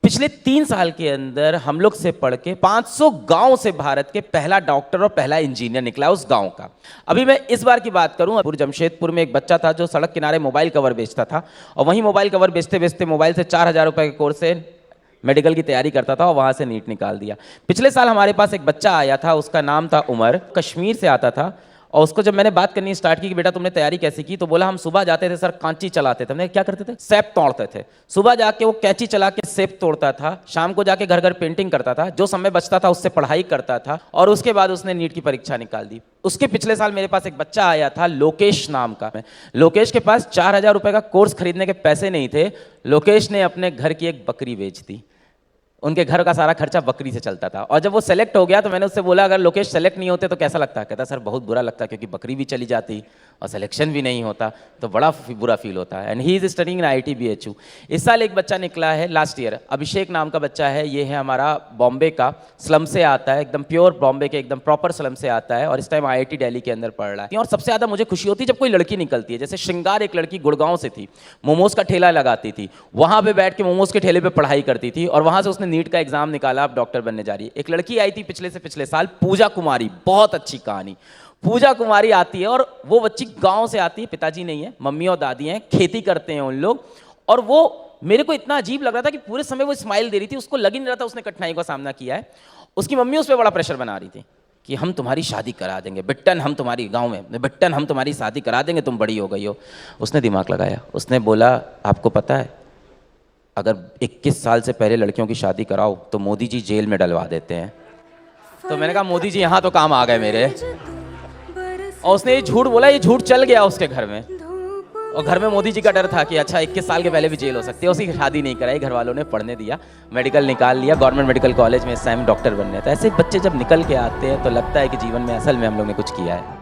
पिछले 3 साल के अंदर हम लोग से पढ़ के 500 गांव से भारत के पहला डॉक्टर और पहला इंजीनियर निकला उस गांव का। अभी मैं इस बार की बात करूं, पूरे जमशेदपुर में एक बच्चा था जो सड़क किनारे मोबाइल कवर बेचता था और वहीं मोबाइल कवर बेचते बेचते मोबाइल से 4,000 रुपए के कोर्स से मेडिकल की तैयारी करता था और वहां से नीट निकाल दिया। पिछले साल हमारे पास एक बच्चा आया था, उसका नाम था उमर, कश्मीर से आता था। और उसको जब मैंने बात करनी स्टार्ट की कि बेटा तुमने तैयारी कैसे की, तो बोला हम सुबह जाते थे सर, कांची चलाते थे। हमने क्या करते थे? सेब तोड़ते थे। सुबह जाके वो कैंची चला के सेब तोड़ता था, शाम को जाके घर घर पेंटिंग करता था, जो समय बचता था उससे पढ़ाई करता था और उसके बाद उसने नीट की परीक्षा निकाल दी। उसके पिछले साल मेरे पास एक बच्चा आया था लोकेश नाम का। लोकेश के पास 4,000 रुपए का कोर्स खरीदने के पैसे नहीं थे। लोकेश ने अपने घर की एक बकरी बेच दी। उनके घर का सारा खर्चा बकरी से चलता था। और जब वो सेलेक्ट हो गया तो मैंने उससे बोला अगर लोकेश सेलेक्ट नहीं होते तो कैसा लगता? कहता सर बहुत बुरा लगता, क्योंकि बकरी भी चली जाती और सिलेक्शन भी नहीं होता तो बड़ा बुरा फील होता है। And he is studying in IIT BHU। इस साल एक बच्चा निकला है लास्ट ईयर, अभिषेक नाम का बच्चा है। ये है हमारा बॉम्बे का, स्लम से आता है, एकदम प्योर बॉम्बे के एकदम प्रॉपर स्लम से आता है और इस टाइम IIT दिल्ली के अंदर पढ़ रहा है। और सबसे ज़्यादा मुझे खुशी होती है जब कोई लड़की निकलती है। जैसे श्रृंगार एक लड़की गुड़गांव से थी, मोमोज का ठेला लगाती थी, वहाँ पे बैठ के मोमोज के ठेले पे पढ़ाई करती थी और वहाँ से उसने नीट का एग्जाम निकाला, अब डॉक्टर बनने जा रही है। एक लड़की आई थी पिछले से पिछले साल, पूजा कुमारी, बहुत अच्छी कहानी। पूजा कुमारी आती है और वो बच्ची गांव से आती है, पिताजी नहीं है, मम्मी और दादी हैं, खेती करते हैं उन लोग। और वो मेरे को इतना अजीब लग रहा था कि पूरे समय वो स्माइल दे रही थी, उसको लग ही नहीं रहा था उसने कठिनाई का सामना किया है। उसकी मम्मी उस पर बड़ा प्रेशर बना रही थी कि हम तुम्हारी शादी करा देंगे बिट्टन, हम तुम्हारी गांव में बिट्टन हम तुम्हारी शादी करा देंगे, तुम बड़ी हो गई हो। उसने दिमाग लगाया, उसने बोला आपको पता है अगर 21 साल से पहले लड़कियों की शादी कराओ तो मोदी जी जेल में डलवा देते हैं। तो मैंने कहा मोदी जी यहाँ तो काम आ गए मेरे। और उसने ये झूठ बोला, ये झूठ चल गया उसके घर में। और घर में मोदी जी का डर था कि अच्छा 21 साल के पहले भी जेल हो सकती है। उसी की शादी नहीं कराई, घर वालों ने पढ़ने दिया, मेडिकल निकाल लिया, गवर्नमेंट मेडिकल कॉलेज में इस टाइम डॉक्टर बनने। तो ऐसे बच्चे जब निकल के आते हैं तो लगता है कि जीवन में असल में हम लोग ने कुछ किया है।